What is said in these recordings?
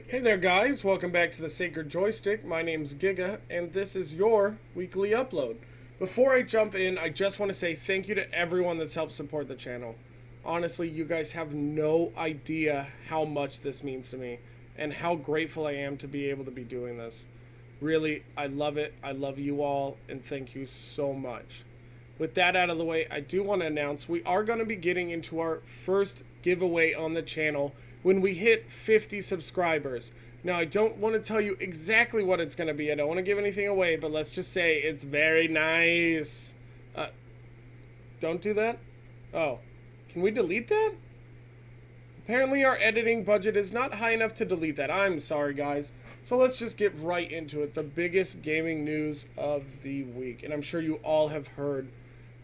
Hey there, guys. Welcome back to the Sacred Joystick. My name's Giga, and this is your weekly upload. Before I jump in, I just want to say thank you to everyone that's helped support the channel. Honestly, you guys have no idea how much this means to me and how grateful I am to be able to be doing this. Really, I love it. I love you all, and thank you so much. With that out of the way, I do want to announce we are going to be getting into our first giveaway on the channel when we hit 50 subscribers. Now, I don't want to tell you exactly what it's going to be. I don't want to give anything away, but let's just say it's very nice. Don't do that? Oh, can we delete that? Apparently our editing budget is not high enough to delete that. I'm sorry, guys. So let's just get right into it. The biggest gaming news of the week, and I'm sure you all have heard,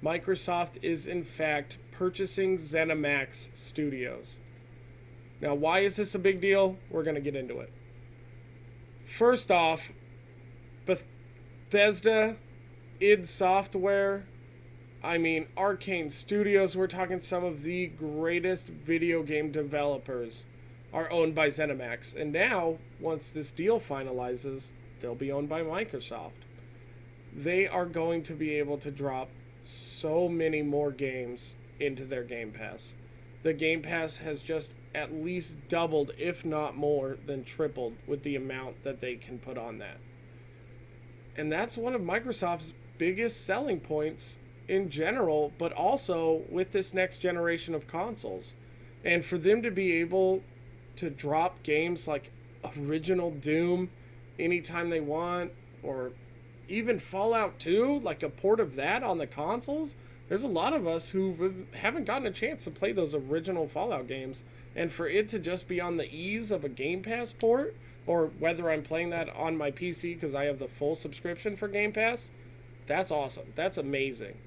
Microsoft is in fact purchasing Zenimax Studios. Now, why is this a big deal? We're going to get into it. First off, Bethesda, id Software, Arcane Studios, we're talking some of the greatest video game developers are owned by ZeniMax. And now, once this deal finalizes, they'll be owned by Microsoft. They are going to be able to drop so many more games into their Game Pass. The Game Pass has just at least doubled, if not more than tripled, with the amount that they can put on that. And that's one of Microsoft's biggest selling points in general, but also with this next generation of consoles. And for them to be able to drop games like original Doom anytime they want, or even Fallout 2, like a port of that on the consoles, there's a lot of us who haven't gotten a chance to play those original Fallout games. And for it to just be on the ease of a Game Pass port, or whether I'm playing that on my PC because I have the full subscription for Game Pass, that's awesome. That's amazing.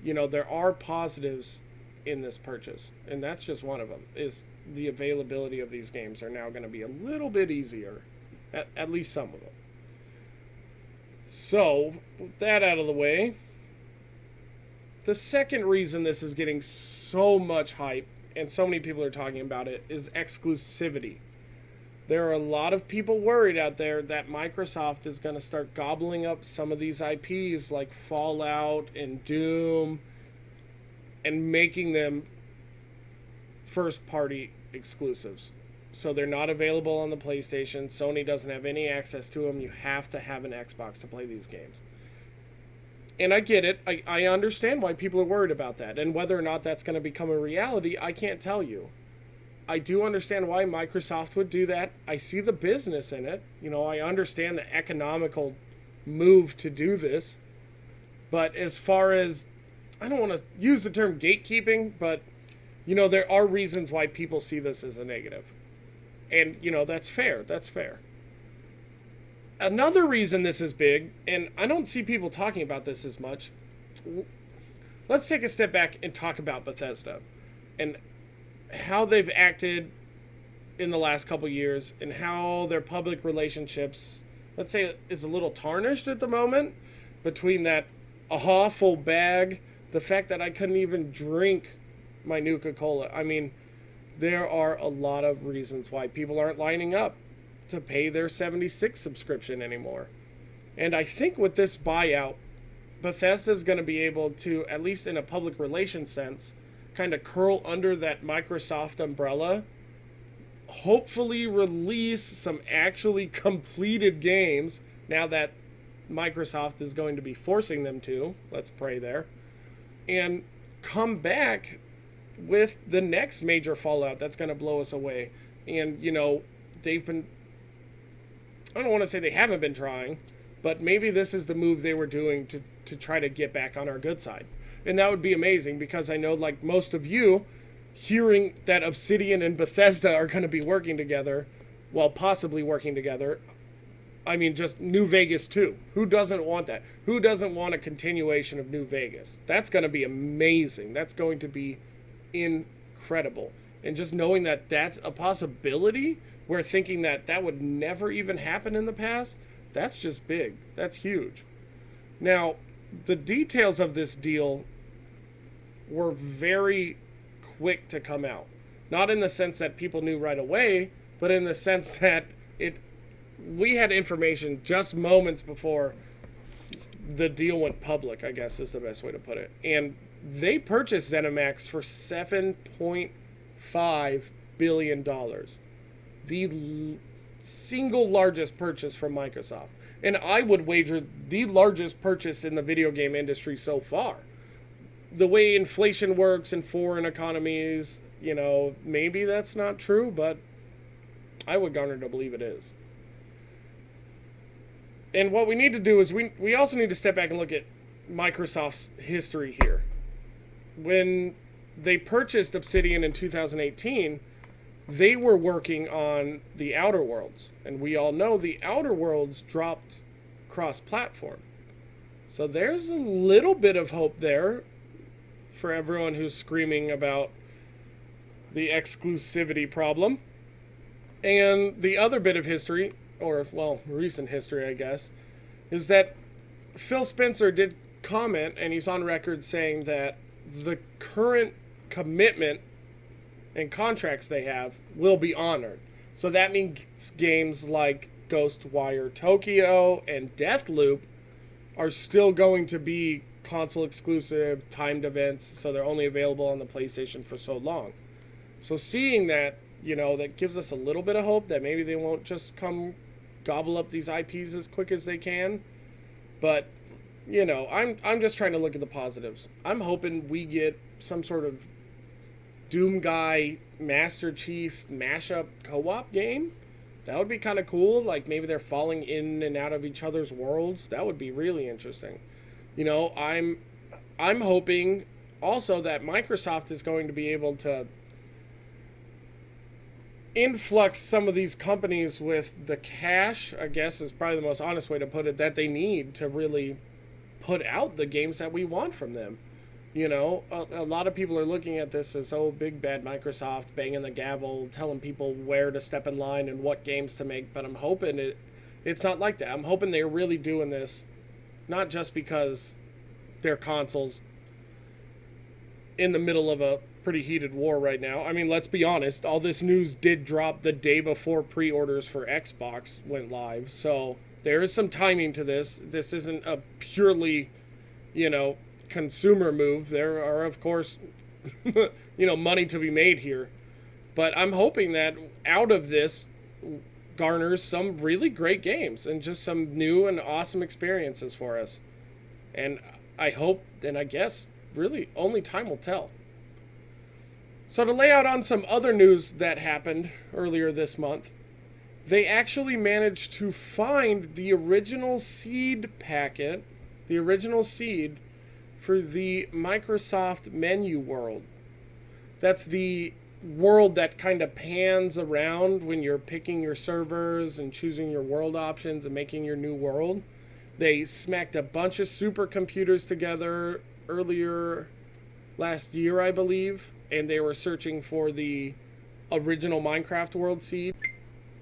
You know, there are positives in this purchase, and that's just one of them, is the availability of these games are now going to be a little bit easier, at least some of them. So, with that out of the way, the second reason this is getting so much hype and so many people are talking about it is exclusivity. There are a lot of people worried out there that Microsoft is going to start gobbling up some of these IPs like Fallout and Doom and making them first-party exclusives. So they're not available on the PlayStation. Sony doesn't have any access to them. You have to have an Xbox to play these games. And I get it. I understand why people are worried about that. And whether or not that's going to become a reality, I can't tell you. I do understand why Microsoft would do that. I see the business in it. You know, I understand the economical move to do this. But as far as, I don't want to use the term gatekeeping, but, you know, there are reasons why people see this as a negative. And, you know, that's fair. That's fair. Another reason this is big, and I don't see people talking about this as much, let's take a step back and talk about Bethesda and how they've acted in the last couple years and how their public relationships, let's say, is a little tarnished at the moment between that awful bag, the fact that I couldn't even drink my Nuka-Cola. I mean, there are a lot of reasons why people aren't lining up to pay their 76 subscription anymore. And I think with this buyout, Bethesda is going to be able to, at least in a public relations sense, kind of curl under that Microsoft umbrella, hopefully release some actually completed games now that Microsoft is going to be forcing them to. Let's pray there. And come back with the next major Fallout that's going to blow us away. And, you know, they've been, I don't want to say they haven't been trying, but maybe this is the move they were doing to try to get back on our good side. And that would be amazing because I know, like most of you, hearing that Obsidian and Bethesda are going to be working together, well, possibly working together, I mean, just New Vegas 2. Who doesn't want that? Who doesn't want a continuation of New Vegas? That's going to be amazing. That's going to be incredible. And just knowing that that's a possibility, we're thinking that that would never even happen in the past, that's just big. That's huge. Now, the details of this deal were very quick to come out. Not in the sense that people knew right away, but in the sense that we had information just moments before the deal went public, I guess is the best way to put it. And they purchased Zenimax for $7.5 billion. The single largest purchase from Microsoft. And I would wager the largest purchase in the video game industry so far. The way inflation works in foreign economies, maybe that's not true, but I would garner to believe it is. And what we need to do is we also need to step back and look at Microsoft's history here. When they purchased Obsidian in 2018, they were working on the Outer Worlds. And we all know the Outer Worlds dropped cross-platform. So there's a little bit of hope there for everyone who's screaming about the exclusivity problem. And the other bit of history, or, well, recent history, I guess, is that Phil Spencer did comment, and he's on record saying that the current commitment and contracts they have will be honored. So that means games like Ghostwire Tokyo and Deathloop are still going to be console exclusive, timed events, so they're only available on the PlayStation for so long. So seeing that, that gives us a little bit of hope that maybe they won't just come gobble up these IPs as quick as they can. But, I'm just trying to look at the positives. I'm hoping we get some sort of Doom Guy Master Chief mashup co-op game. That would be kind of cool. Like maybe they're falling in and out of each other's worlds. That would be really interesting. I'm hoping also that Microsoft is going to be able to influx some of these companies with the cash, I guess is probably the most honest way to put it, that they need to really put out the games that we want from them. A lot of people are looking at this as, big bad Microsoft banging the gavel, telling people where to step in line and what games to make, but I'm hoping it's not like that. I'm hoping they're really doing this not just because their consoles in the middle of a pretty heated war right now. I mean, let's be honest, all this news did drop the day before pre-orders for Xbox went live, so there is some timing to this. This isn't a purely, consumer move. There are, of course, money to be made here. But I'm hoping that out of this garners some really great games and just some new and awesome experiences for us. And I hope, and I guess, really, only time will tell. So to lay out on some other news that happened earlier this month, they actually managed to find the original seed packet, the original seed for the Microsoft menu world. That's the world that kind of pans around when you're picking your servers and choosing your world options and making your new world. They smacked a bunch of supercomputers together earlier last year, I believe, and they were searching for the original Minecraft world seed.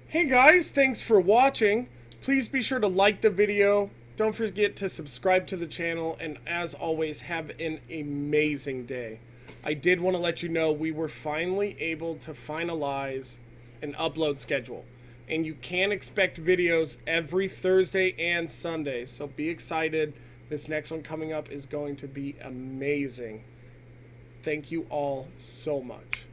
Hey guys, thanks for watching. Please be sure to like the video. Don't forget to subscribe to the channel, and as always, have an amazing day. I did want to let you know we were finally able to finalize an upload schedule, and you can expect videos every Thursday and Sunday, so be excited. This next one coming up is going to be amazing. Thank you all so much.